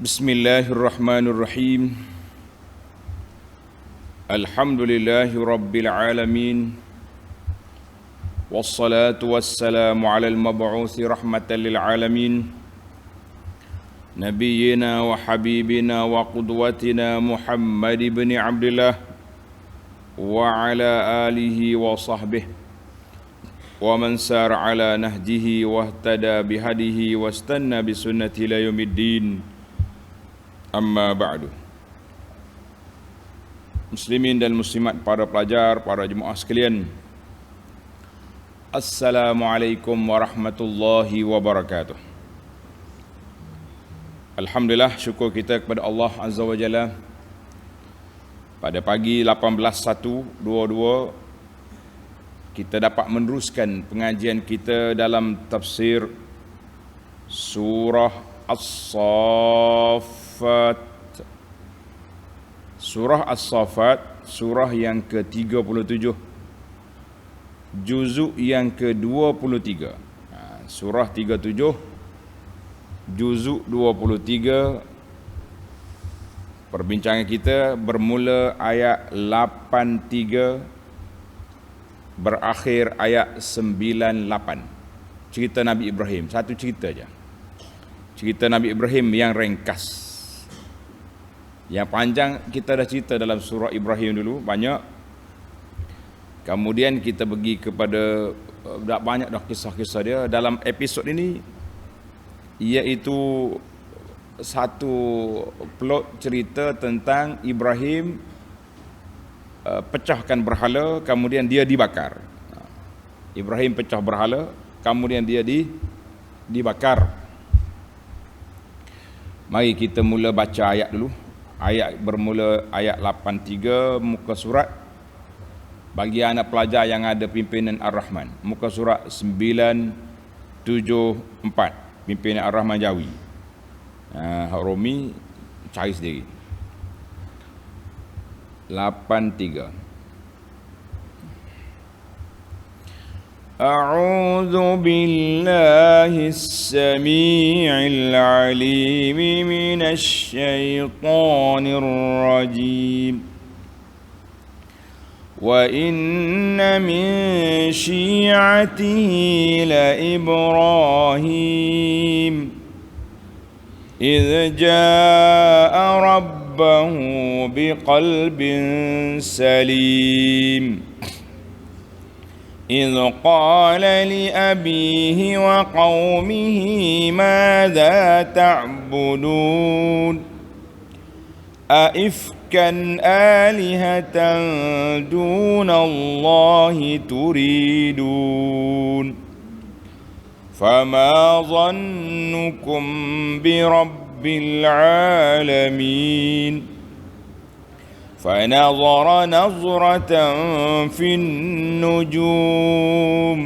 Bismillahirrahmanirrahim. Alhamdulillahi rabbil alamin. Wassalatu wassalamu ala al-mab'uthi rahmatan lil alamin. Nabiyyina wa habibina wa qudwatina Muhammad ibn Abdullah wa ala alihi wa sahbihi wa man sara ala nahjihi wa ihtada bihadihi wa istanna bisunnati ila yaumiddin. Amma ba'du. Muslimin dan muslimat, para pelajar, para jemaah sekalian, Assalamualaikum warahmatullahi wabarakatuh. Alhamdulillah, syukur kita kepada Allah Azza wa Jalla. Pada pagi 18/1/22 kita dapat meneruskan pengajian kita dalam tafsir surah As-Saffat. Surah As-Saffat, surah yang ke-37, juzuk yang ke-23. Surah 37, juzuk 23. Perbincangan kita bermula ayat 83, berakhir ayat 98. Cerita Nabi Ibrahim, satu cerita je. Cerita Nabi Ibrahim yang ringkas. Yang panjang kita dah cerita dalam surah Ibrahim dulu, banyak. Kemudian kita pergi kepada banyak dah kisah-kisah dia dalam episod ini, iaitu satu plot cerita tentang Ibrahim pecahkan berhala, kemudian dia dibakar. Ibrahim pecah berhala, kemudian dia dibakar. Mari kita mula baca ayat dulu. Ayat bermula ayat 83 muka surat. Bagi anak pelajar yang ada pimpinan Ar-Rahman, muka surat 974, pimpinan Ar-Rahman Jawi. Romi cari sendiri. 83. أعوذ بالله السميع العليم من الشيطان الرجيم وإن من شيعته لإبراهيم إذ جاء ربه بقلب سليم إذ قال لأبيه وقومه ماذا تعبدون أئفكا آلهة دون الله تريدون فما ظنكم برب العالمين فنظر نظرة في النجوم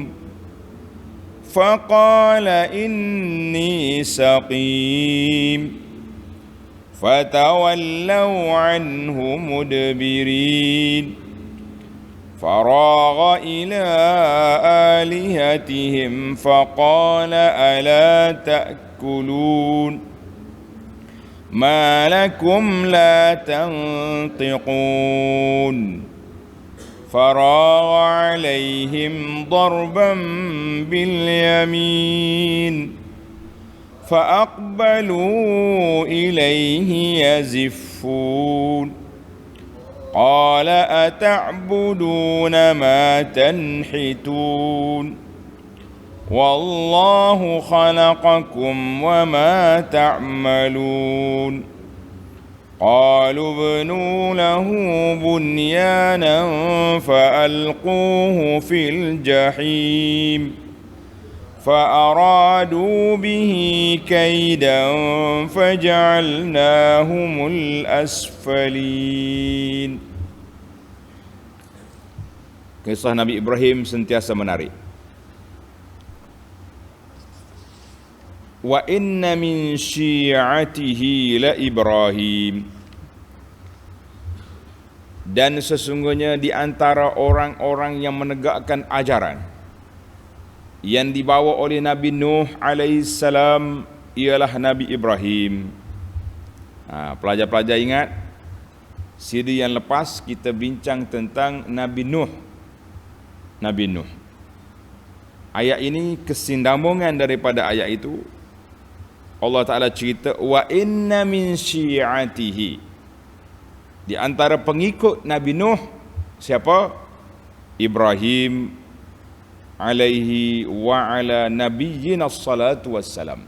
فقال إني سقيم فتولوا عنه مدبرين فراغ إلى آلهتهم فقال ألا تأكلون ما لكم لا تنطقون فراغ عليهم ضربا باليمين فأقبلوا إليه يزفون قال أتعبدون ما تنحتون والله خلقكم وما تعملون قالوا ابنوا له بنيانا فألقوه في الجحيم فأرادوا به كيدا فجعلناهم الأسفلين. Kisah Nabi Ibrahim sentiasa menarik. Wa inna min syi'atihi la Ibrahim, dan sesungguhnya di antara orang-orang yang menegakkan ajaran yang dibawa oleh Nabi Nuh alaihissalam ialah Nabi Ibrahim. Pelajar-pelajar ingat, siri yang lepas kita bincang tentang Nabi Nuh. Nabi Nuh. Ayat ini kesinambungan daripada ayat itu. Allah Ta'ala cerita, wa inna min syi'atihi. Di antara pengikut Nabi Nuh, siapa? Ibrahim alaihi wa ala nabiyyina salatu wassalam.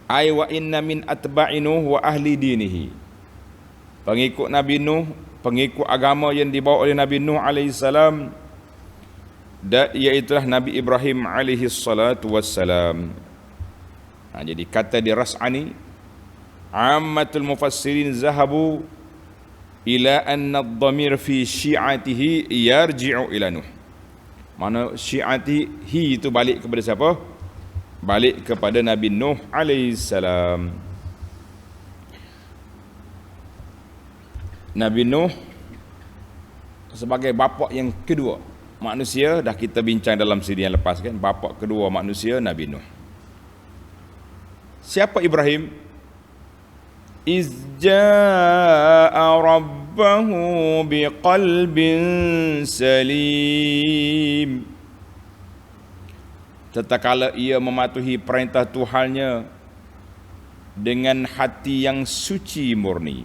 Ay wa inna min atba'i Nuh wa ahli dinihi. Pengikut Nabi Nuh, pengikut agama yang dibawa oleh Nabi Nuh alaihi salam, dan iaitulah Nabi Ibrahim alaihi salatu wassalam. Jadi kata di Ras'ani, ammatul mufassirin zahabu ila anna ad-dhamir fi syi'atihi yarji'u ila Nuh. Mana syi'atihi itu balik kepada siapa? Balik kepada Nabi Nuh alaihi salam. Nabi Nuh sebagai bapa yang kedua manusia, dah kita bincang dalam siri yang lepas kan, bapa kedua manusia Nabi Nuh. Siapa Ibrahim? Izja'a rabbahu biqalbin salim. Tatkala ia mematuhi perintah Tuhannya dengan hati yang suci murni.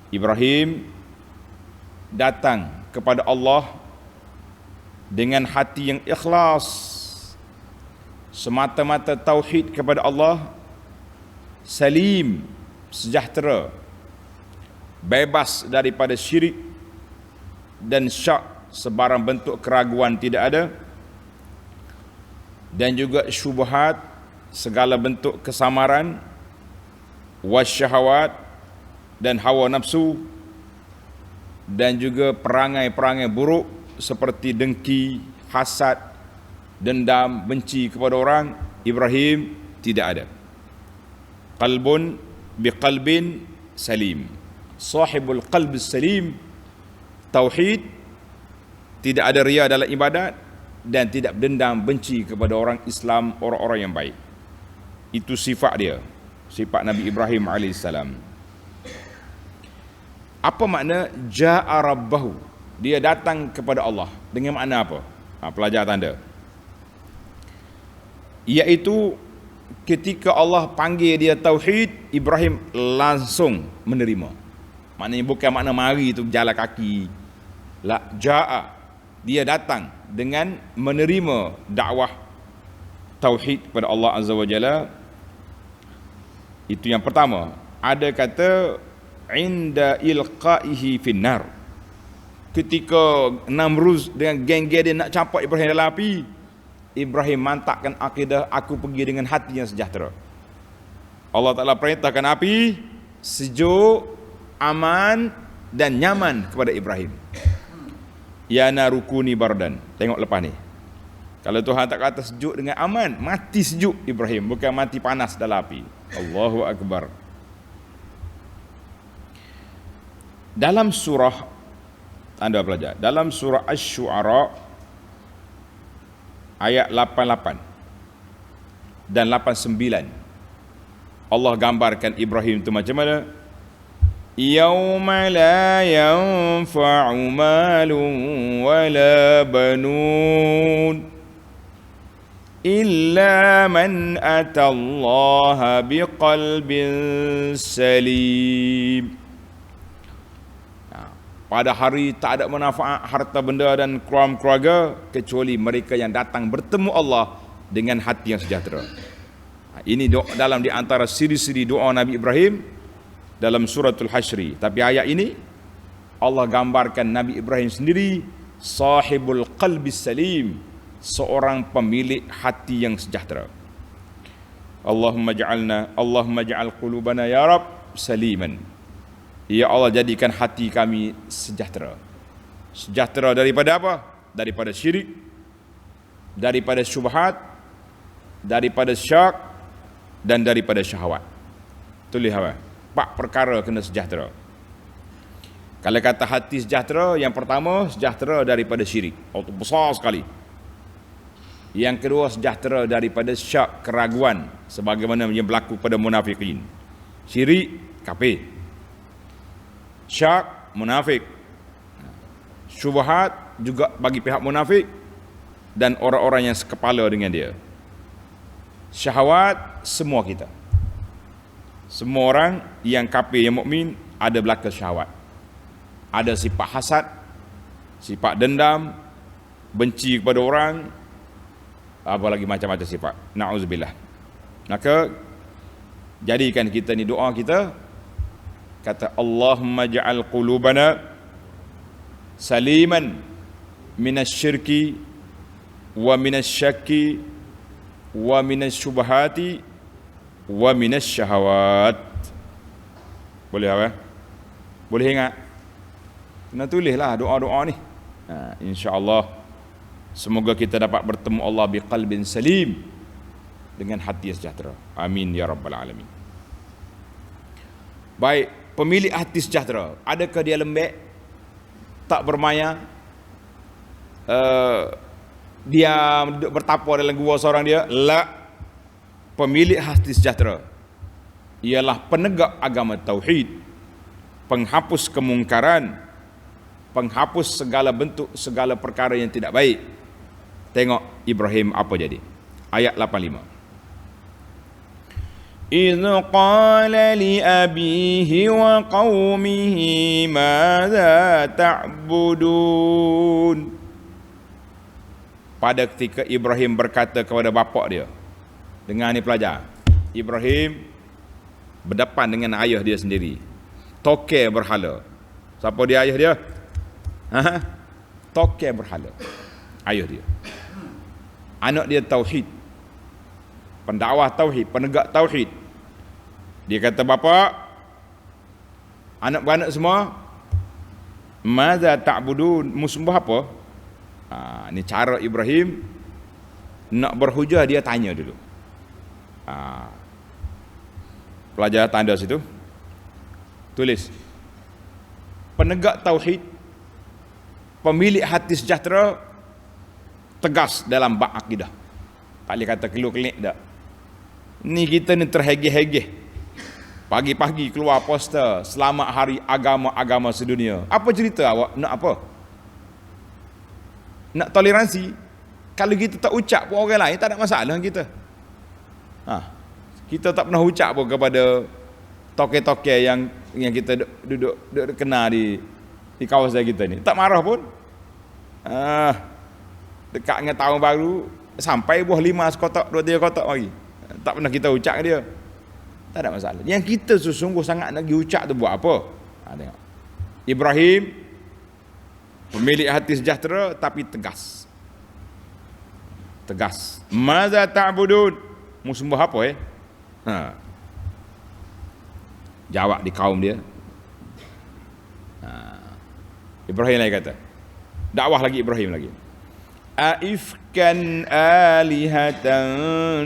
Ibrahim datang kepada Allah dengan hati yang ikhlas, semata-mata tauhid kepada Allah, salim, sejahtera, bebas daripada syirik dan syak, sebarang bentuk keraguan tidak ada, dan juga syubhat, segala bentuk kesamaran, wasyahawat dan hawa nafsu, dan juga perangai-perangai buruk seperti dengki, hasad, dendam, benci kepada orang. Ibrahim tidak ada. Qalbun biqalbin salim. Sahibul qalbi salim, tauhid, tidak ada riya dalam ibadat, dan tidak dendam, benci kepada orang Islam, orang-orang yang baik. Itu sifat dia, sifat Nabi Ibrahim alaihissalam. Apa makna ja'a rabbahu? Dia datang kepada Allah. Dengan makna apa? Pelajar tanda. Iaitu ketika Allah panggil dia tauhid, Ibrahim langsung menerima. Maknanya bukan makna mari itu berjalan kaki. La, ja'a, dia datang dengan menerima dakwah tauhid kepada Allah Azza wa Jalla. Itu yang pertama. Ada kata inda ilqaihi finnar, ketika Namruz dengan geng-geng dia nak campak Ibrahim dalam api, Ibrahim mantapkan akidah, aku pergi dengan hati yang sejahtera. Allah Ta'ala perintahkan api sejuk, aman dan nyaman kepada Ibrahim. Ya narukuni bardan. Tengok lepas ni, kalau Tuhan tak kata sejuk dengan aman, mati sejuk Ibrahim, bukan mati panas dalam api. Allahu Akbar. Dalam surah, anda belajar, dalam surah Asy-Syu'ara ayat 88 dan 89, Allah gambarkan Ibrahim itu macam mana? Yauma la yanfa'u malun wala banun illa man atallaha biqalbin salim. Pada hari tak ada manfaat harta benda dan keluarga kecuali mereka yang datang bertemu Allah dengan hati yang sejahtera. Ini doa dalam di antara siri-siri doa Nabi Ibrahim dalam suratul Hasyri. Tapi ayat ini Allah gambarkan Nabi Ibrahim sendiri sahibul qalbi salim, seorang pemilik hati yang sejahtera. Allahumma ja'al qulubana ya Rabb saliman. Ya Allah, jadikan hati kami sejahtera. Sejahtera daripada apa? Daripada syirik, daripada syubhat, daripada syak, dan daripada syahwat. Tulis apa? 4 perkara kena sejahtera. Kalau kata hati sejahtera, yang pertama sejahtera daripada syirik. Oh, itu besar sekali. Yang kedua, sejahtera daripada syak, keraguan, sebagaimana yang berlaku pada munafikin. Syirik, kafir. Syak, munafik. Syubhat juga bagi pihak munafik dan orang-orang yang sekepala dengan dia. Syahwat, semua kita. Semua orang yang kafir, yang mukmin ada belaka syahwat. Ada sifat hasad, sifat dendam, benci kepada orang, apa lagi macam-macam sifat. Na'udzubillah. Maka jadikan kita ni doa kita, kata Allahumma ja'al qulubana saliman minasyirki wa minasyakki wa minasyubhati wa minasyahawat. Boleh apa? Boleh ingat? Kena tulislah doa-doa ni. InsyaAllah semoga kita dapat bertemu Allah biqalbin salim, dengan hati sejahtera. Amin ya rabbal alamin. Baik, pemilik hati sejahtera, adakah dia lembek, tak bermaya, dia duduk bertapa dalam gua seorang dia? La. Pemilik hati sejahtera ialah penegak agama tauhid, penghapus kemungkaran, penghapus segala bentuk, segala perkara yang tidak baik. Tengok Ibrahim apa jadi. Ayat 85. إِذْ قَالَ لِأَبِيهِ وَقَوْمِهِ مَاذَا تَعْبُدُونَ. Pada ketika Ibrahim berkata kepada bapa dia. Dengar ni pelajar. Ibrahim berdepan dengan ayah dia sendiri. Tokek berhala. Siapa dia ayah dia? Tokek berhala. Ayah dia. Anak dia tauhid. Pendakwah tauhid, penegak tauhid. Dia kata, bapa, anak-anak semua, maza ta'budun, musembah apa? Ni cara Ibrahim nak berhujah, dia tanya dulu. Pelajar tanda situ. Tulis. Penegak tauhid, pemilik hati sejahtera, tegas dalam bab akidah. Tak boleh kata keluk-kelik dak. Ni kita ni terhegeh-hegeh. Pagi-pagi keluar poster selamat hari agama-agama sedunia. Apa cerita awak nak apa? Nak toleransi? Kalau kita tak ucap pun orang lain tak ada masalah kita. Kita tak pernah ucap pun kepada toke-toke yang kita duduk kena di kawasan kita ni. Tak marah pun. Dekat dengan tahun baru sampai buah 5 sekotak, 2-3 kotak lagi. Tak pernah kita ucap dia. Tak ada masalah. Yang kita sesungguh sangat nak pergi ucap tu buat apa? Tengok. Ibrahim pemilik hati sejahtera tapi tegas. Tegas. Maza ta'budun? Mu sembah apa Jawab di kaum dia. Ibrahim lagi kata. Dakwah lagi Ibrahim lagi. Aifkan alihatan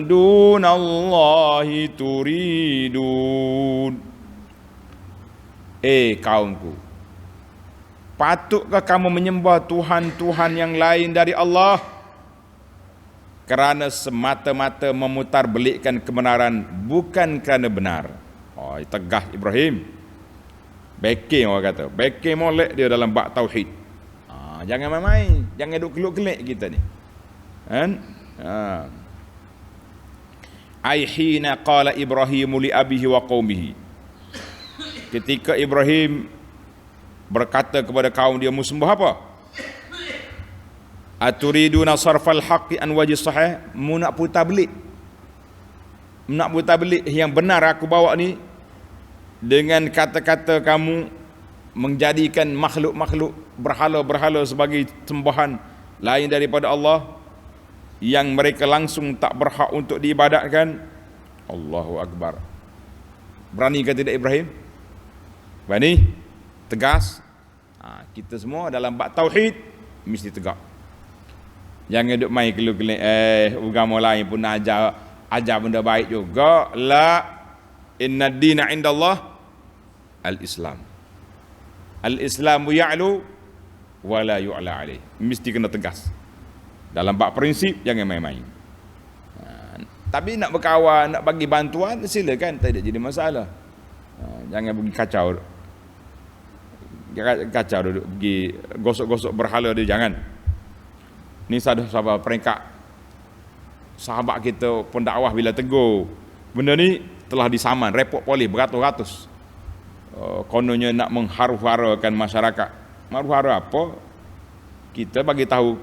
dunallahi turidun. Kaumku, patutkah kamu menyembah Tuhan-Tuhan yang lain dari Allah kerana semata-mata memutar belikkan kebenaran, bukan kerana benar? Tegas Ibrahim. Backing orang kata. Backing molek dia dalam bab tauhid. Jangan main-main, jangan duk keluk-kelik kita ni. Kan? Ai hina qala Ibrahim li abihi wa qaumihi. Ketika Ibrahim berkata kepada kaum dia, mu sembah apa? Aturiduna sarfal haqqi an wajhi sahih? Mu nak putar belik. Nak putar belik yang benar aku bawa ni dengan kata-kata kamu menjadikan makhluk-makhluk berhala-berhala sebagai sembahan lain daripada Allah yang mereka langsung tak berhak untuk diibadatkan. Allahu Akbar. Berani ke tidak Ibrahim? Berani? Tegas? Kita semua dalam bab tauhid mesti tegak. Jangan duk main keluk-kelik agama lain pun ajar benda baik juga. La inna dina indallah al-Islam. Al-Islamu ya'lu wa la yu'la alaih. Mesti kena tegas. Dalam bab prinsip jangan main-main. Tapi nak berkawan, nak bagi bantuan, silakan, tak ada jadi masalah. Jangan pergi kacau duduk pergi gosok-gosok berhala dia, jangan. Ni sahabat peringkat sahabat kita pendakwah bila tegur benda ni telah disaman, report polis beratus-ratus. Kononnya nak mengharu-harakan masyarakat. Haru-hara apa? Kita bagi tahu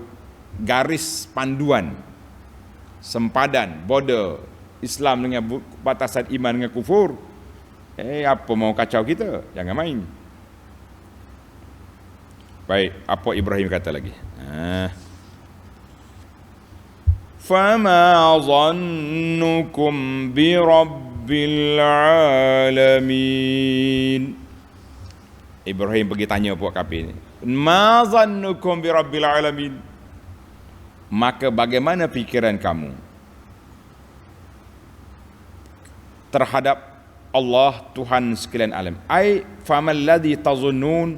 garis panduan, sempadan, border Islam dengan batasan iman dengan kufur. Apa mau kacau kita? Jangan main. Baik, apa Ibrahim kata lagi? Fama zannukum bi rabbil alamin. Ibrahim pergi tanya puak kafir ni, ma zannukum bi rabbil alamin? Maka bagaimana fikiran kamu terhadap Allah Tuhan sekalian alam? Ai famal ladzi tazunnun,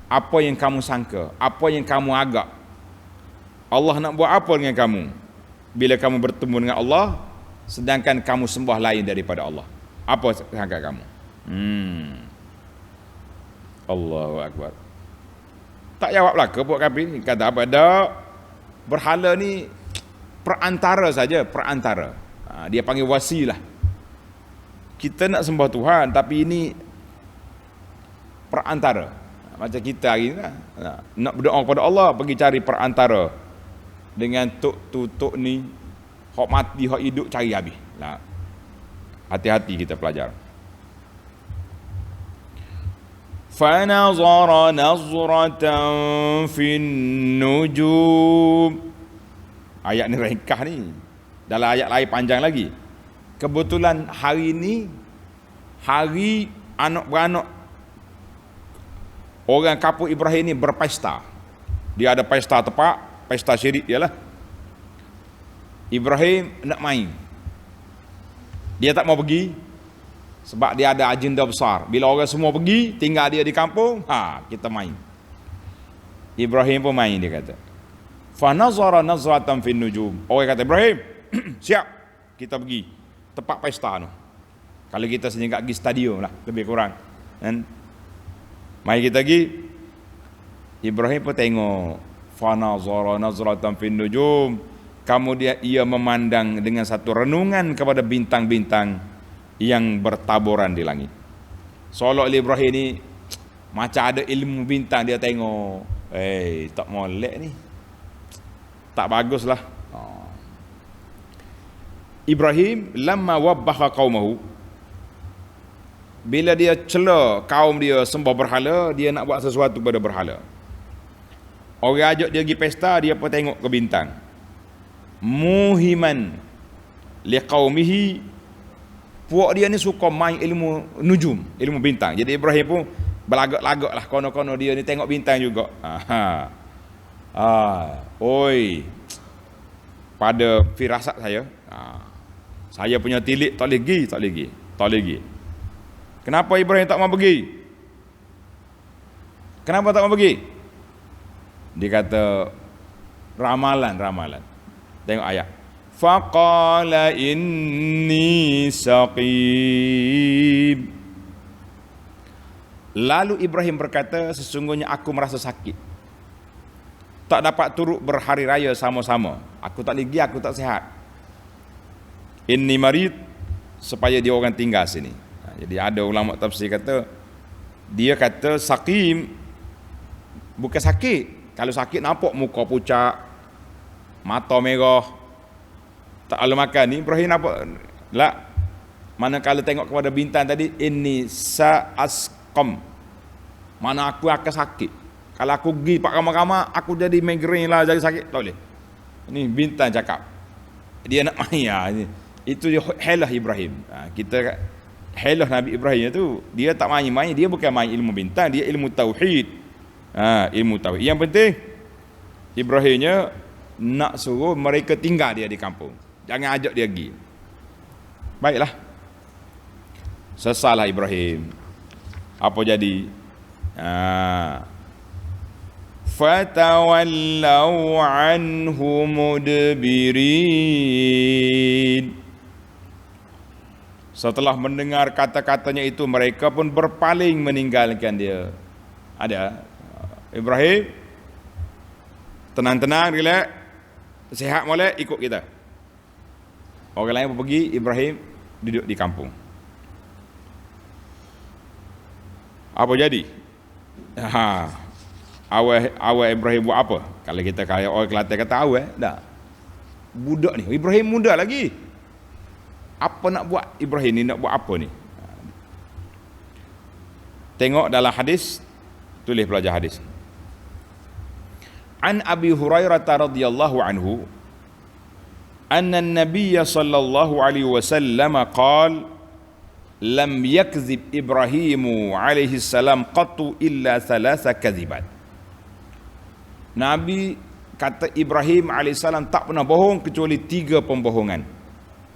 apa yang kamu sangka, apa yang kamu agak Allah nak buat apa dengan kamu bila kamu bertemu dengan Allah sedangkan kamu sembah lain daripada Allah? Apa sangka kamu? Allahu akbar. Tak jawablah ke buat kafir ni, kata apa? Dak, berhala ni perantara saja, perantara. Dia panggil wasilah. Kita nak sembah Tuhan tapi ini perantara. Macam kita hari ni lah. Nak berdoa kepada Allah, pergi cari perantara dengan tuk ni, hak mati hak hidup cari habis lah. Hati-hati kita pelajar. Fa nazara nazratan fin nujum. Ayat ni ringkas ni, dalam ayat lain panjang lagi. Kebetulan hari ni hari anak-beranak orang kampung Ibrahim ni berpesta. Dia ada pesta tepak, pesta syirik dia lah. Ibrahim nak main, dia tak mau pergi sebab dia ada agenda besar. Bila orang semua pergi, tinggal dia di kampung, kita main. Ibrahim pun main, dia kata. Fa nazara nazratan fin nujum. Orang kata, Ibrahim, siap, kita pergi tempat pesta tu. Kalau kita sendiri pergi stadium lah, lebih kurang. Kan? Mari kita pergi. Ibrahim pun tengok. Fa nazara nazratan fin nujum. Kemudian ia memandang dengan satu renungan kepada bintang-bintang yang bertaburan di langit. Seolah Ibrahim ni macam ada ilmu bintang, dia tengok. Tak molek ni, tak baguslah. Ibrahim lamma wabbaha qaumahu, bila dia cela kaum dia sembah berhala, dia nak buat sesuatu pada berhala. Orang ajak dia pergi pesta, dia pun tengok ke bintang. Muhiman liqaumihi, puak dia ni suka main ilmu nujum, ilmu bintang. Jadi Ibrahim pun berlagak-lagak lah, kono-kono dia ni tengok bintang juga. Oi, pada firasat saya punya tilik tak lagi. Kenapa Ibrahim tak mau pergi? Kenapa tak mau pergi? Dia kata ramalan. Tengok ayat. Faqala inni saqim. Lalu Ibrahim berkata, sesungguhnya aku merasa sakit. Tak dapat turut berhari raya sama-sama. Aku tak lagi, aku tak sihat. Inni marid, supaya dia orang tinggal sini. Jadi ada ulama tafsir kata, dia kata saqim bukan sakit. Kalau sakit nampak muka pucat, mata merah, tak lalu makan. Ni Ibrahim nampak lah. Manakala tengok kepada bintang tadi, inni sa'asqam, mana aku akan sakit. Kalau aku pergi pak ramai-ramai, aku jadi migraine lah, jadi sakit. Tak boleh. Ini bintang cakap, dia nak main. Itu helah Ibrahim. Kita helah Nabi Ibrahim itu, dia tak main-main. Dia bukan main ilmu bintang, dia ilmu tauhid. Ilmu tauhid. Yang penting Ibrahimnya nak suruh mereka tinggal dia di kampung, jangan ajak dia pergi. Baiklah, sesalah Ibrahim. Apa jadi? fatawallaw anhu mudbirin. Setelah mendengar kata-katanya itu, mereka pun berpaling meninggalkan dia. Ada Ibrahim, tenang-tenang, relax, sihat molek, ikut kita. Orang lain pun pergi, Ibrahim duduk di kampung. Apa jadi? Awal Ibrahim buat apa? Kalau kita kaya orang Kelantan kata awal, dah. Budak ni, Ibrahim muda lagi. Apa nak buat Ibrahim ni, nak buat apa ni? Tengok dalam hadis, tulis pelajar hadis. An Abi Hurairah radhiyallahu anhu, anna an-nabiy sallallahu alaihi wasallam qala lam yakzib Ibrahim alaihi salam qattu illa thalatha kadhibat. Nabi kata Ibrahim alaihi salam tak pernah bohong kecuali 3 pembohongan.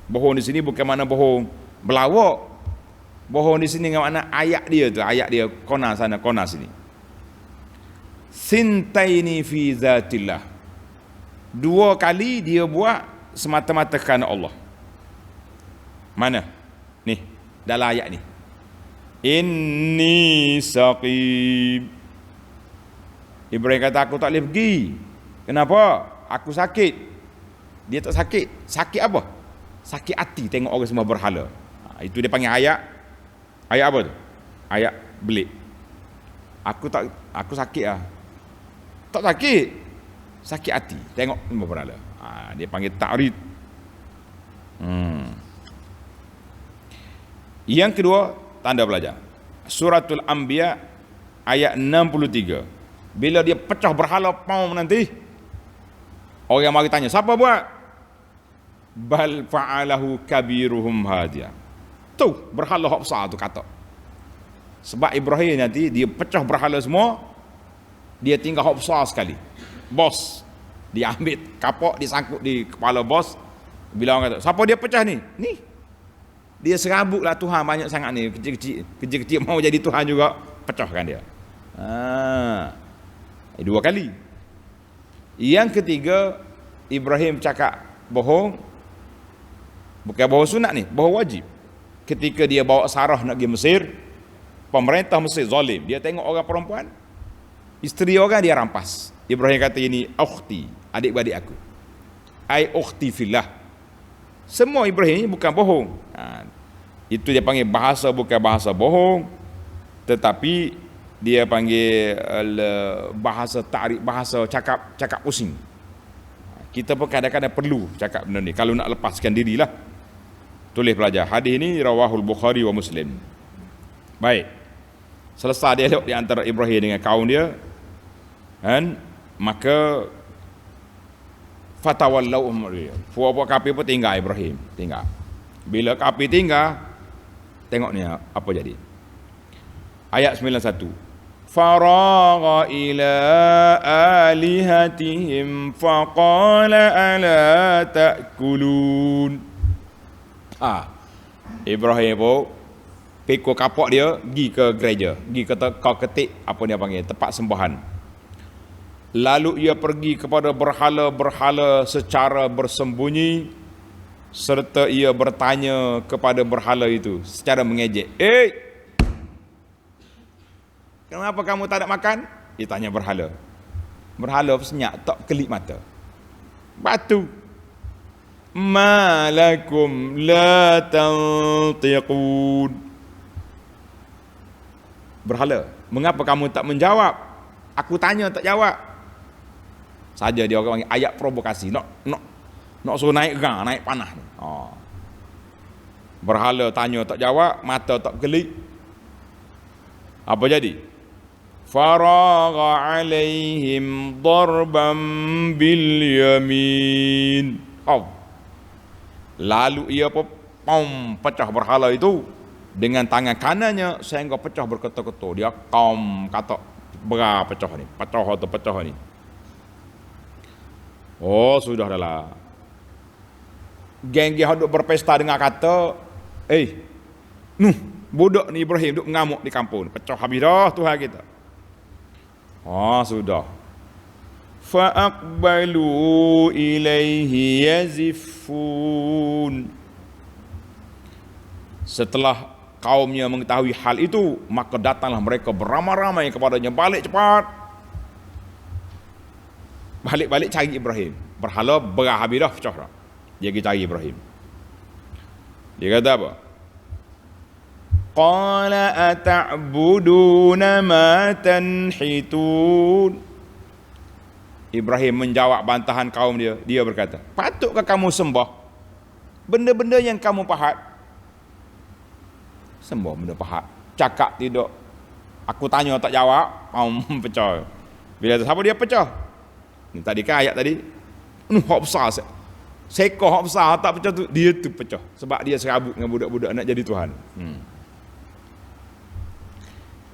Bohong di sini bukan makna bohong belawak. Bohong di sini dengan makna ayat dia tu, ayat dia kona sana kona sini. Sintaini fi zatillah. 2 kali dia buat semata-mata kerana Allah. Mana? Ni, dalam ayat ni. Inni saqim. Ibrahim kata aku tak boleh pergi. Kenapa? Aku sakit. Dia tak sakit. Sakit apa? Sakit hati tengok orang semua berhala. Itu dia panggil ayat. Ayat apa tu? Ayat belik. Aku sakit lah. Tak sakit. Sakit hati tengok semua berhala. Dia panggil ta'rid. Yang kedua, tanda belajar. Suratul Anbiya ayat 63. Bila dia pecah berhala paum nanti, orang mari tanya, siapa buat? Bal fa'alahu kabiruhum hadia. Tu berhala hak besar tu kata. Sebab Ibrahim nanti dia pecah berhala semua, dia tinggal hak besar sekali. Bos dia ambil kapak, disangkut di kepala bos. Bila orang kata, siapa dia pecah ni? Ni. Dia serabutlah Tuhan banyak sangat ni, kecil-kecil mau jadi Tuhan juga, pecahkan dia. 2 kali. Yang ketiga, Ibrahim cakap bohong. Bukan bohong sunat ni, bohong wajib. Ketika dia bawa Sarah nak pergi Mesir, pemerintah Mesir zalim. Dia tengok orang perempuan, isteri orang dia rampas. Ibrahim kata ini ukhti, adik-beradik aku. Ai ukhti fillah. Semua Ibrahim ni bukan bohong. Itu dia panggil bahasa, bukan bahasa bohong, tetapi dia panggil bahasa ta'rif, bahasa cakap pusing. Kita pun kadang-kadang perlu cakap benda ni kalau nak lepaskan dirilah. Tulis pelajar, hadis ini rawahul Bukhari wa Muslim. Baik, selesai dialog di antara Ibrahim dengan kaum dia, kan? Maka fatawallau umri. Puak-puak kafir pun tinggal Ibrahim, tinggal. Bila kafir tinggal, tengok ni apa jadi. Ayat 91. Faragha ila alihatihim faqala ala ta'kulun. Ibrahim pun pikul kapak dia, pergi ke gereja, pergi ke ketik apa dia panggil, tempat sembahan. Lalu ia pergi kepada berhala-berhala secara bersembunyi, serta ia bertanya kepada berhala itu secara mengejek. Kenapa kamu tak ada makan? Dia tanya berhala. Berhala senyap, tak kelip mata. Batu. Malakum la tantiqun. Berhala, mengapa kamu tak menjawab? Aku tanya tak jawab. Saja dia orang panggil ayat provokasi. Nak suruh naik gang, naik panah. Berhala tanya tak jawab, mata tak kelip. Apa jadi? Faragha alaihim darban bil yamin. Lalu ia pecah berhala itu dengan tangan kanannya sehingga pecah berketul-ketul. Dia kata pecah ni. Oh, sudah dah. Geng-geng duk berpesta dengan kata, budak ni Ibrahim duk mengamuk di kampung. Pecah habis dah Tuhan kita. Sudah. فأقبلوا إليه يزفون. Setelah kaumnya mengetahui hal itu, maka datanglah mereka beramai-ramai kepadanya. Balik cepat, balik cari Ibrahim. Berhala berahabis dah, pecah dah. Dia pergi cari Ibrahim. Dia kata apa? Qala ata'buduna ma tanhitun. Ibrahim menjawab bantahan kaum dia. Dia berkata, patutkah kamu sembah benda-benda yang kamu pahat? Sembah benda pahat. Cakap tidak. Aku tanya tak jawab. Pecah. Bila siapa dia pecah? Ni tadi kan ayat tadi. Hak besar. Seekor hak besar tak pecah tu. Dia tu pecah. Sebab dia serabut dengan budak-budak nak jadi Tuhan.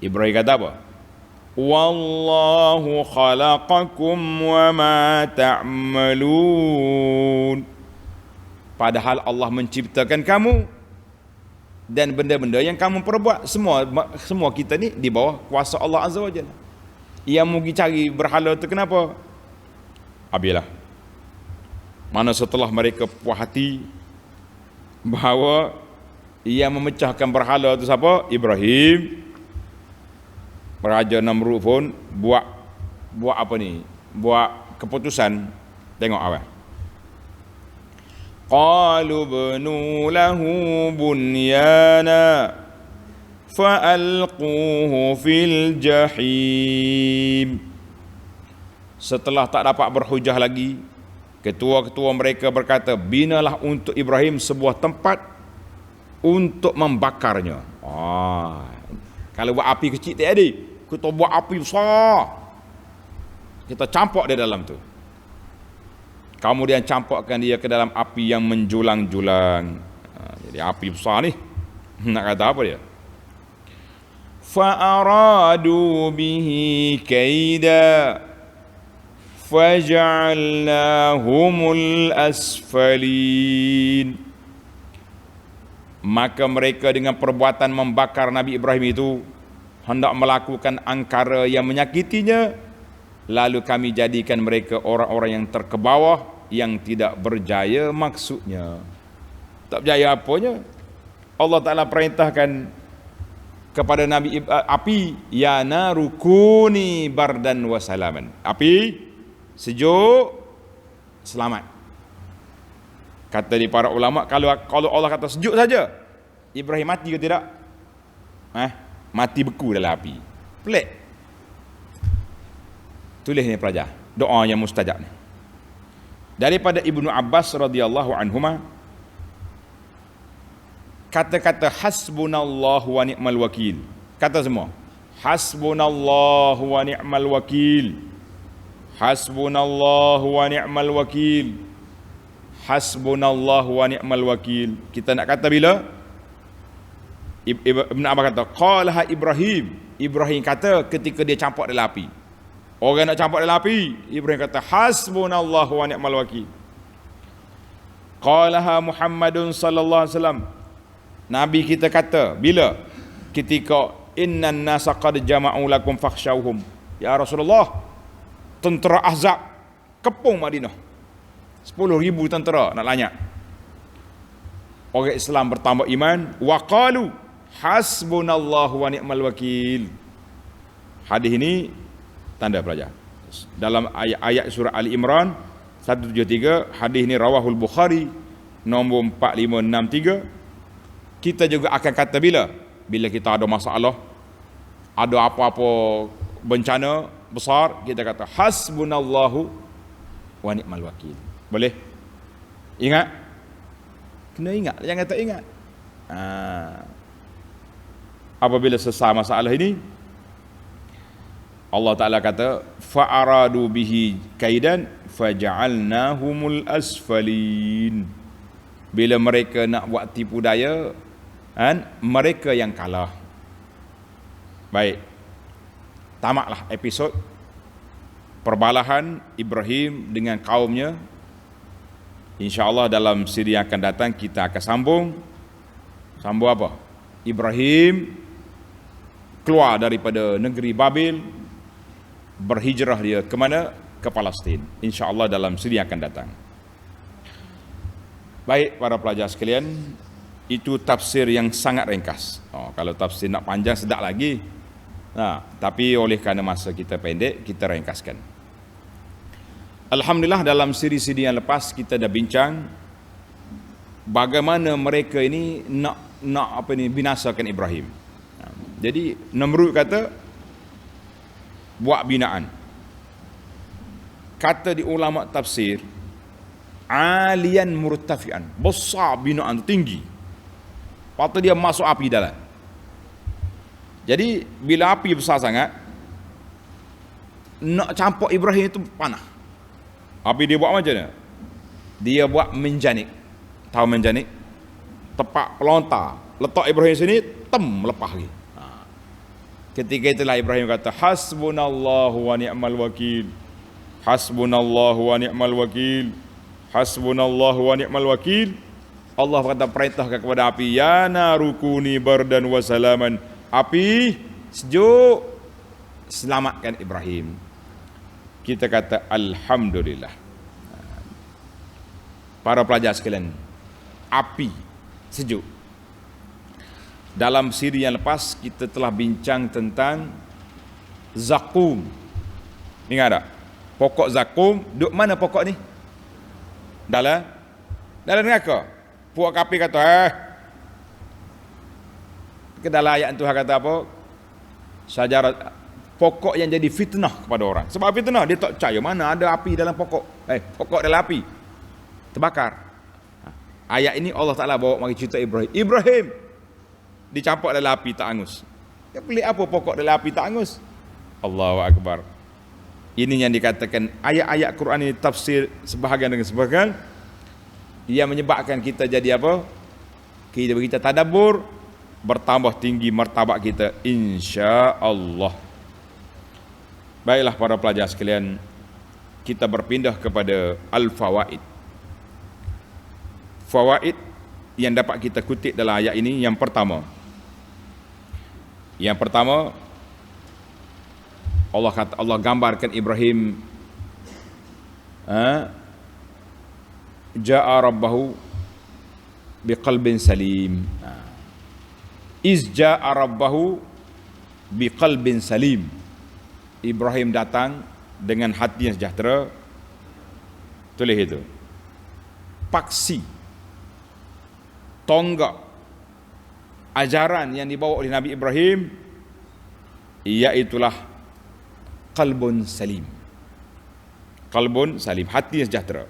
Ibrahim kata apa? Wallahu khalaqakum wa ma ta'malun. Padahal Allah menciptakan kamu dan benda-benda yang kamu perbuat. Semua kita ni di bawah kuasa Allah Azza wa Jalla. Yang pergi cari berhala tu kenapa? Abilah. Mana setelah mereka puas hati bahawa yang memecahkan berhala tu siapa? Ibrahim. Raja Namrud pun buat apa ni? Buat keputusan. Tengok awal. Qalu bnu lahu bunyana fa'alquhu fil jahim. Setelah tak dapat berhujah lagi, ketua-ketua mereka berkata, binalah untuk Ibrahim sebuah tempat untuk membakarnya. Kalau buat api kecil tadi, kita buat api besar, kita campak dia dalam tu. Kemudian campakkan dia ke dalam api yang menjulang-julang. Jadi api besar ni. Nak kata apa dia? Fa'aradu bihi kaida faja'alnahumul asfalin. Maka mereka dengan perbuatan membakar Nabi Ibrahim itu hendak melakukan angkara yang menyakitinya, lalu kami jadikan mereka orang-orang yang terkebawah, yang tidak berjaya maksudnya. Tak berjaya apanya? Allah Ta'ala perintahkan kepada Nabi api, ya narukuni bardan wa salaman. Api, sejuk, selamat. Kata di para ulama, kalau Allah kata sejuk saja, Ibrahim mati ke tidak? Mati beku dalam api. Pelik. Tulis ni pelajar, doa yang mustajab ni. Daripada Ibnu Abbas radhiyallahu anhuma, kata-kata hasbunallahu wa ni'mal wakil. Kata semua, hasbunallahu wa ni'mal wakil. Hasbunallahu wa ni'mal wakil. Hasbunallahu wa ni'mal wakil. Kita nak kata bila? Ibnu Abbas kata, qalaha Ibrahim. Ibrahim kata ketika dia campak dalam api. Orang nak campak dalam api, Ibrahim kata hasbunallahu wa ni'mal wakil. Qalaha Muhammadun sallallahu alaihi wasallam. Nabi kita kata bila? Ketika innan nasa qad jama'u lakum fakhshawhum. Ya Rasulullah, tentera Ahzab kepung Madinah. 10,000 tentera nak lanyak. Orang Islam bertambah iman. Wa qalu hasbunallahu wa ni'mal wakil. Hadis ini tanda pelajar. Dalam ayat surah Ali Imran 173, hadis ini rawahul Bukhari nombor 4563. Kita juga akan kata bila kita ada masalah, ada apa-apa bencana besar, kita kata hasbunallahu wa ni'mal wakil. Boleh? Ingat? Kena ingat, jangan tak ingat. Apabila selesai masalah ini, Allah Ta'ala kata fa'aradu bihi kaidan faja'alnahumul asfalin. Bila mereka nak buat tipu daya, mereka yang kalah. Baik, tamatlah episod perbalahan Ibrahim dengan kaumnya. InsyaAllah dalam siri yang akan datang kita akan sambung apa? Ibrahim keluar daripada negeri Babil, berhijrah dia ke mana? ke Palestin, insya-Allah dalam siri yang akan datang. Baik para pelajar sekalian, itu tafsir yang sangat ringkas. Kalau tafsir nak panjang sedap lagi. Tapi oleh kerana masa kita pendek, kita ringkaskan. Alhamdulillah, dalam siri-siri yang lepas kita dah bincang bagaimana mereka ini nak binasakan Ibrahim. Jadi Namrud kata buat binaan. Kata di ulama tafsir, alian murtafian, besar binaan tinggi. Lepas dia masuk api dalam. Jadi bila api besar sangat, nak campur Ibrahim itu panah. Api dia buat macam mana? Dia buat menjanik. Tahu menjanik? Tepak pelontar, letak Ibrahim sini, lepas lagi. Ketika itulah Ibrahim kata, hasbunallahu wa ni'mal wakil. Hasbunallahu wa ni'mal wakil. Hasbunallahu wa ni'mal wakil. Allah kata perintahkan kepada api, ya narukuni bardan wa salaman. Api sejuk, selamatkan Ibrahim. Kita kata alhamdulillah. Para pelajar sekalian, api sejuk. Dalam siri yang lepas kita telah bincang tentang zakum. Ingat tak? Pokok zakum, duk mana pokok ni? Dalam neraka. Puak kafir kata, ke dalam ayat Tuhan kata apa? Syajarat, pokok yang jadi fitnah kepada orang. Sebab fitnah, dia tak percaya mana ada api dalam pokok. Pokok dalam api, terbakar. Ayat ini Allah Ta'ala bawa mari cerita Ibrahim. Ibrahim dicampur dalam api tak angus. Dia pelik apa pokok dalam api tak angus? Allahu Akbar. Ini yang dikatakan ayat-ayat Quran ini tafsir sebahagian dengan sebahagian yang menyebabkan kita jadi apa? Kita tadabbur, bertambah tinggi martabat kita insya-Allah. Baiklah para pelajar sekalian, kita berpindah kepada al-fawaid. Fawaid yang dapat kita kutip dalam ayat ini yang pertama. Allah gambarkan Ibrahim ja'a rabbahu biqalbin salim. Iz ja'a rabbahu biqalbin salim. Ibrahim datang dengan hati yang sejahtera. Tulis itu. Paksi, tonggak ajaran yang dibawa oleh Nabi Ibrahim, iaitulah qalbun salim. Qalbun salim, hati yang sejahtera.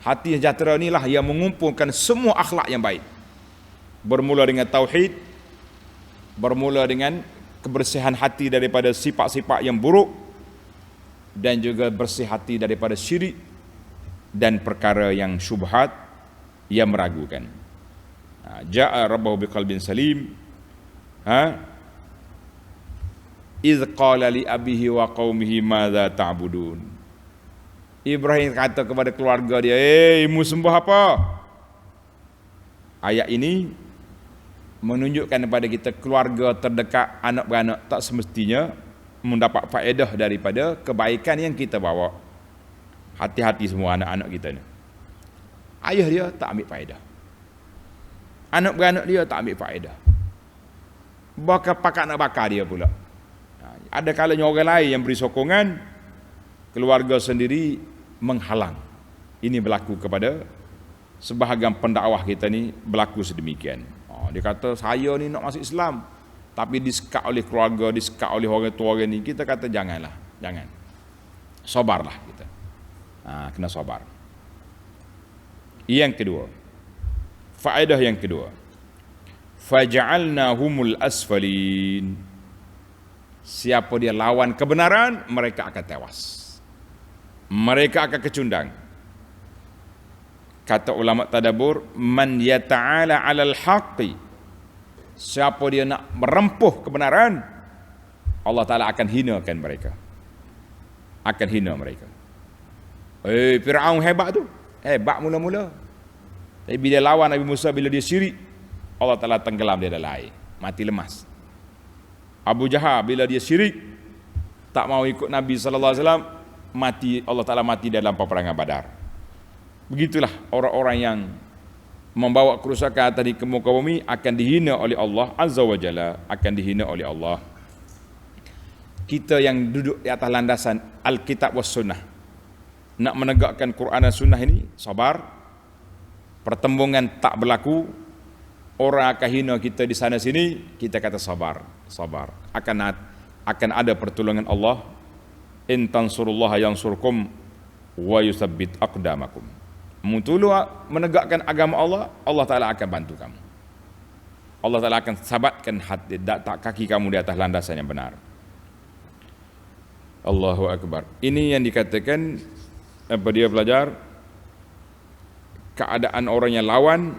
Hati yang sejahtera inilah yang mengumpulkan semua akhlak yang baik. Bermula dengan tauhid, bermula dengan kebersihan hati daripada sifat-sifat yang buruk, dan juga bersih hati daripada syirik dan perkara yang syubhat yang meragukan. Ja'a rabbahu biqalbin salim. Iz qala li abihi wa qaumihi madza ta'budun. Ibrahim kata kepada keluarga dia, mu sembah apa? Ayat ini menunjukkan kepada kita keluarga terdekat, anak beranak tak semestinya mendapat faedah daripada kebaikan yang kita bawa. Hati-hati semua anak-anak kita ni. Ayah dia tak ambil faedah, anak beranak dia tak ambil faedah, bakal pakat nak bakar dia pula. Ada kalanya orang lain yang beri sokongan, keluarga sendiri menghalang. Ini berlaku kepada sebahagian pendakwah kita ni, berlaku sedemikian. Dia kata saya ni nak masuk Islam, tapi disekat oleh keluarga, disekat oleh orang tua orang ni. Kita kata jangan. Sabarlah kita. Kena sabar. Yang kedua, faedah yang kedua, faja'alnahumul asfalin. Siapa dia lawan kebenaran, mereka akan tewas, mereka akan kecundang. Kata ulama tadabbur, man yata'ala 'alal haqqi, siapa dia nak merempuh kebenaran, Allah Ta'ala akan hinakan mereka. Akan hina mereka. Fir'aun hebat tu, hebat mula-mula. Tapi bila lawan Nabi Musa, bila dia syirik, Allah Ta'ala tenggelam dia dalam air, mati lemas. Abu Jahal bila dia syirik, tak mau ikut Nabi SAW, mati, Allah Ta'ala mati dalam peperangan Badar. Begitulah orang-orang yang membawa kerusakan atas di muka bumi akan dihina oleh Allah Azza wa Jalla, akan dihina oleh Allah. Kita yang duduk di atas landasan Alkitab was Sunnah, nak menegakkan Quran dan Sunnah ini, sabar. Pertembungan tak berlaku, orang akan hina kita di sana sini, kita kata sabar, sabar. Akan ada pertolongan Allah. In tansurullaha yansurkum wa yuthabbit aqdamakum. Mutulu menegakkan agama Allah, Allah Ta'ala akan bantu kamu. Allah Ta'ala akan sabatkan hati, kaki kamu di atas landasan yang benar. Allahu Akbar. Ini yang dikatakan apa dia belajar, keadaan orang yang lawan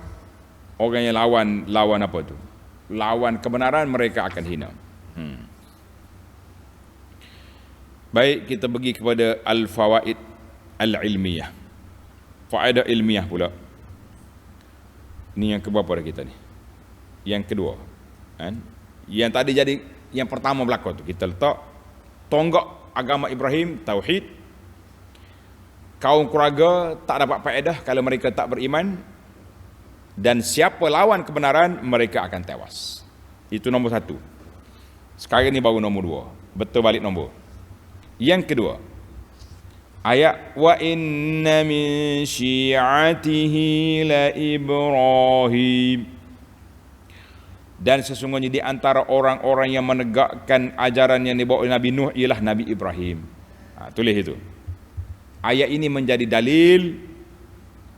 apa itu? Lawan kebenaran, mereka akan hina. Baik, kita pergi kepada al-fawaid al-ilmiyah. Faedah ilmiah pula. Ini yang keberapa dah kita ni? Yang kedua. Kan? Yang tadi jadi yang pertama berlaku tu, kita letak tonggak agama Ibrahim, tauhid. Kaum keluarga tak dapat faedah kalau mereka tak beriman, dan siapa lawan kebenaran, mereka akan tewas. Itu nombor satu. Sekarang ni baru nombor dua. Betul balik nombor. Yang kedua, ayat wa inna min syi'atihi la Ibrahim. Dan sesungguhnya di antara orang-orang yang menegakkan ajaran yang dibawa oleh Nabi Nuh ialah Nabi Ibrahim. Tulis itu. Ayat ini menjadi dalil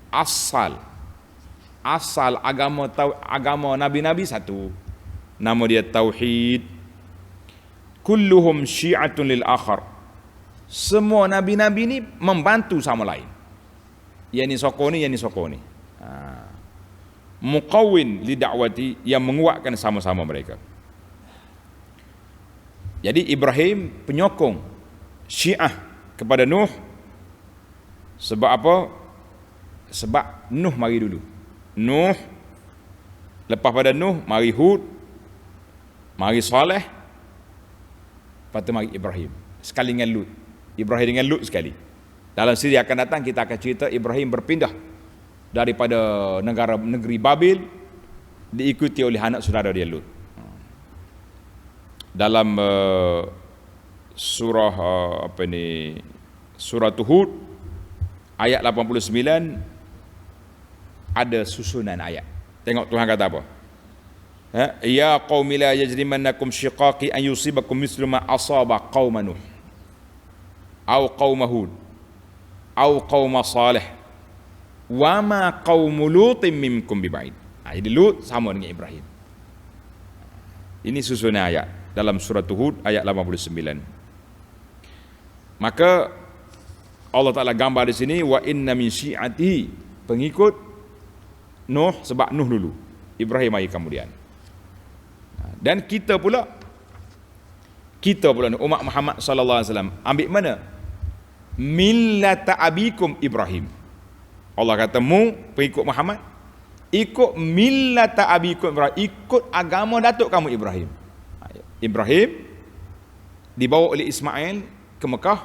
asal agama nabi-nabi satu. Nama dia tauhid. Kulluhum syi'atun lil akhar. Semua nabi-nabi ni membantu sama lain. Yang ni sokong ni. Muqawwin li da'wati, yang menguatkan sama-sama mereka. Jadi Ibrahim penyokong Syiah kepada Nuh. Sebab apa? Sebab Nuh mari dulu. Nuh, lepas pada Nuh mari Hud, mari Saleh, lepas tu mari Ibrahim. Sekali dengan Lut. Ibrahim dengan Lut sekali. Dalam siri akan datang kita akan cerita Ibrahim berpindah daripada negeri Babil, diikuti oleh anak saudara dia Lut. Dalam surah surah Hud ayat 89 ada susunan ayat. Tengok Tuhan kata apa? Ya qaumi la yajrimannakum syiqaqi an yusibakum mislu ma asaba qauma Nuh au qauma Hud au qauma Salih wa ma qaumu Lutin minkum biba'id. Jadi Lut sama dengan Ibrahim. Ini susunan ayat dalam surah Hud ayat 89. Maka Allah Ta'ala gambar di sini wa inna min syi'atihi, pengikut Nuh, sebab Nuh dulu, Ibrahim mari kemudian. Dan kita pula umat Muhammad sallallahu alaihi wasallam ambil mana? Millata abikum Ibrahim. Allah kata mu pengikut Muhammad ikut millata abikum Ibrahim, ikut agama datuk kamu Ibrahim. Ibrahim dibawa oleh Ismail ke Mekah,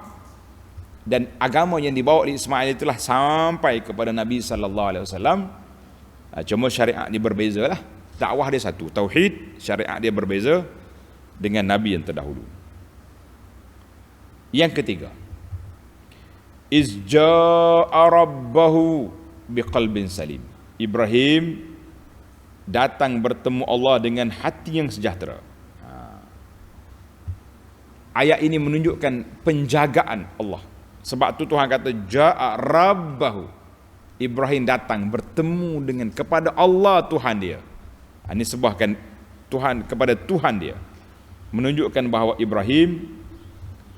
dan agama yang dibawa oleh Ismail itulah sampai kepada Nabi sallallahu alaihi wasallam. Cuma syariat dia berbezalah. Dakwah dia satu, tauhid, syariat dia berbeza dengan Nabi yang terdahulu. Yang ketiga, izja'a rabbahu biqalbin salim. Ibrahim datang bertemu Allah dengan hati yang sejahtera. Ayat ini menunjukkan penjagaan Allah. Sebab tu Tuhan kata ja'a rabbahu. Ibrahim datang bertemu dengan kepada Allah Tuhan dia. Ini sebahkan Tuhan kepada Tuhan dia, menunjukkan bahawa Ibrahim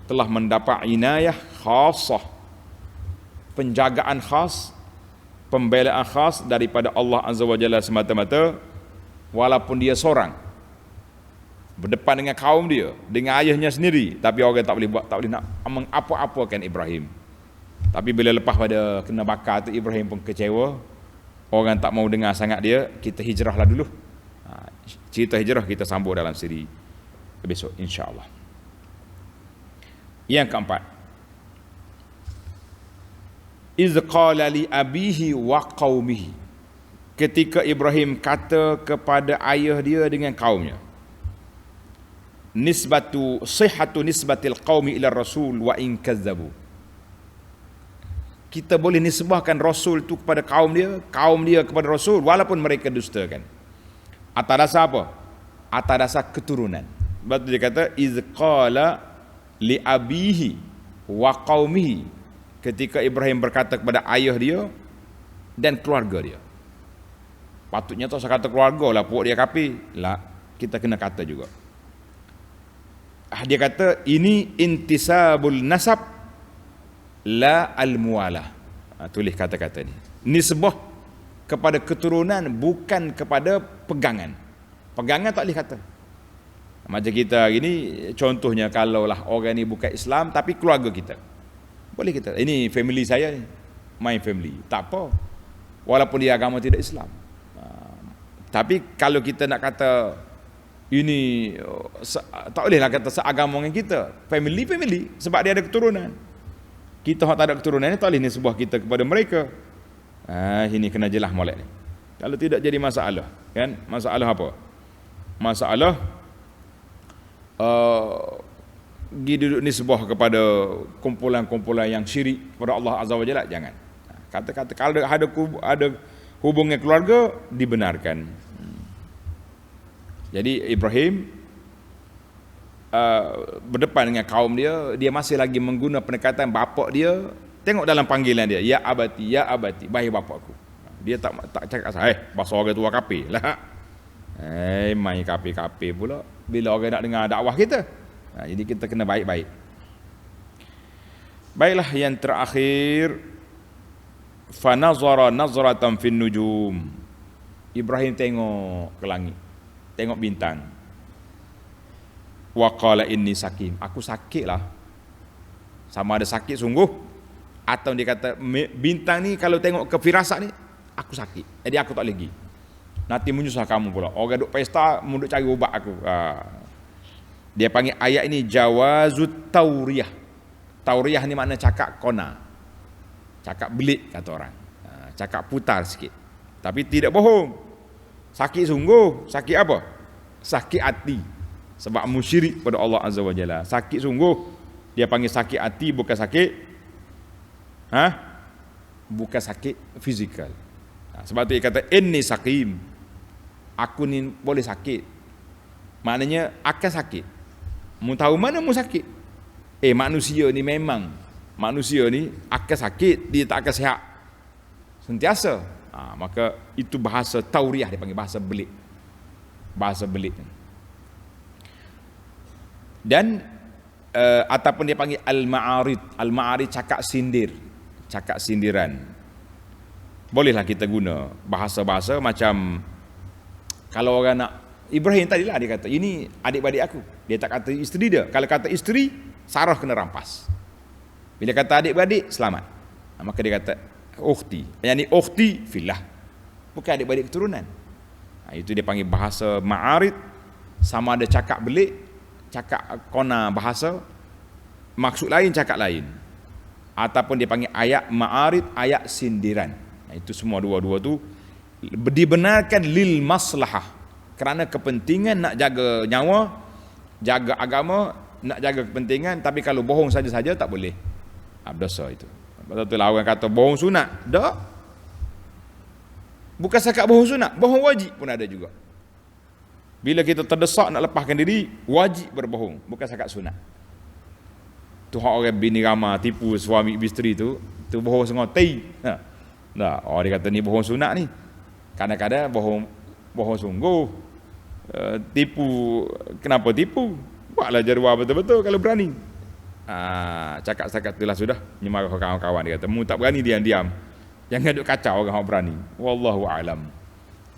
telah mendapat inayah khasah, penjagaan khas, pembelaan khas daripada Allah Azza wa Jalla semata-mata, walaupun dia seorang berdepan dengan kaum dia, dengan ayahnya sendiri, tapi orang tak boleh nak mengapa-apakan Ibrahim. Tapi bila lepas pada kena bakar tu, Ibrahim pun kecewa, orang tak mau dengar sangat dia. Kita hijrahlah dulu. Cerita hijrah kita sambung dalam siri besok insya-Allah. Yang keempat, iz qala li abihi wa qaumihi, ketika Ibrahim kata kepada ayah dia dengan kaumnya. Sihhatu nisbatil qaumi ila rasul wa in kazzabu. Kita boleh nisbahkan rasul tu kepada kaum dia kepada rasul walaupun mereka dustakan. Atas dasar apa? Atas dasar keturunan. Sebab tu dia kata iz qala li abihi wa qaumihi, ketika Ibrahim berkata kepada ayah dia dan keluarga dia. Patutnya tak usah kata keluarga lah, puak dia kafir. Lah, kita kena kata juga. Dia kata ini intisabul nasab la al-muwalah. Tulis kata-kata ni. Nisbah kepada keturunan, bukan kepada pegangan. Pegangan tak boleh kata. Macam kita hari ni, contohnya kalaulah orang ni bukan Islam tapi keluarga kita, boleh kita, ini family saya ni, my family, tak apa, walaupun dia agama tidak Islam. Tapi kalau kita nak kata ini, tak bolehlah kata seagama dengan kita, family, sebab dia ada keturunan. Kita tak ada keturunan ni, tak boleh ni sebuah kita kepada mereka. Ini kena jelas molek ni. Kalau tidak jadi masalah, kan? Masalah apa? Masalah pergi duduk nisbah kepada kumpulan-kumpulan yang syirik kepada Allah Azza wa Jalla, jangan. Kata-kata kalau ada hubungan keluarga, dibenarkan. Jadi Ibrahim berdepan dengan kaum dia masih lagi menggunakan pendekatan bapak dia. Tengok dalam panggilan dia, ya abati, baik bapakku. Dia tak cakap bahasa orang tua kafir lah. Main kafir pula bila orang nak dengar dakwah kita. Jadi kita kena baik-baik. Baiklah, yang terakhir, fa nazara nazratan fin nujum. Ibrahim tengok ke langit, tengok bintang. Wa qala inni sakim, aku sakit lah. Sama ada sakit sungguh, atau dia kata bintang ni kalau tengok ke firasat ni, aku sakit, jadi aku tak boleh pergi. Nanti menyusah kamu pula. Orang duk pesta, duk cari ubat aku. Dia panggil ayat ini jawazut tauriyah. Tauriyah ni makna cakap kona, cakap belit kata orang, cakap putar sikit. Tapi tidak bohong. Sakit sungguh. Sakit apa? Sakit hati. Sebab musyrik pada Allah Azza wa Jalla. Sakit sungguh. Dia panggil sakit hati, bukan sakit bukan sakit fizikal. Sebab tu dia kata inni sakim, aku ni boleh sakit. Maknanya akan sakit. Mu tahu mana mu sakit? Manusia ni memang, manusia ni akan sakit, dia tak akan sihat sentiasa. Maka itu bahasa tauriyah, dia panggil bahasa belit. Bahasa belit. Dan ataupun dia panggil al-ma'arid. Al-ma'arid cakap sindir, cakap sindiran. Bolehlah kita guna bahasa-bahasa macam kalau orang nak, Ibrahim tadilah dia kata ini adik-beradik aku. Dia tak kata isteri dia. Kalau kata isteri, Sarah kena rampas. Bila kata adik-beradik, selamat. Maka dia kata ukhti. Yang ni ukhti fillah, bukan adik-beradik keturunan. Itu dia panggil bahasa ma'arid. Sama ada cakap belik, cakap kona bahasa, maksud lain, cakap lain. Ataupun dia panggil ayat ma'arid, ayat sindiran. Itu semua dua-dua tu dibenarkan lil maslahah, kerana kepentingan nak jaga nyawa, jaga agama, nak jaga kepentingan. Tapi kalau bohong saja-saja tak boleh, berdosa itu. Betul tu lah orang kata bohong sunat. Tak, bukan sekat bohong sunat, bohong wajib pun ada juga. Bila kita terdesak nak lepaskan diri, wajib berbohong, bukan sekat sunat. Tu hak orang bini ramah tipu suami isteri tu bohong sengotai. Dia kata ni bohong sunat ni. Kadang-kadang bohong sungguh. Tipu, kenapa tipu? Buatlah jadual betul-betul kalau berani. Cakap-cakap itulah sudah nyemarah kawan-kawan. Dia kata mu tak berani, diam-diam, jangan duk kacau orang yang berani. Wallahu a'lam.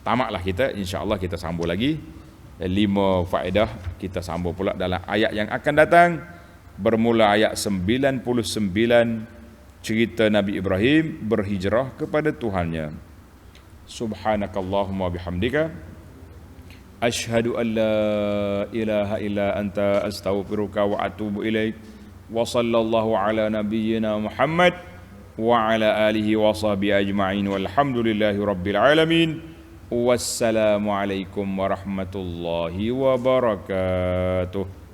Tamatlah kita, insya-Allah kita sambung lagi 5 faedah. Kita sambung pula dalam ayat yang akan datang, bermula ayat 99, cerita Nabi Ibrahim berhijrah kepada Tuhannya. Subhanakallahumma bihamdika asyhadu an la ilaha illa anta astaghfiruka wa atubu ilaik. Wa sallallahu ala nabiyyina Muhammad wa ala alihi wa sahbihi ajma'in walhamdulillahi rabbil alamin. Wassalamualaikum warahmatullahi wabarakatuh.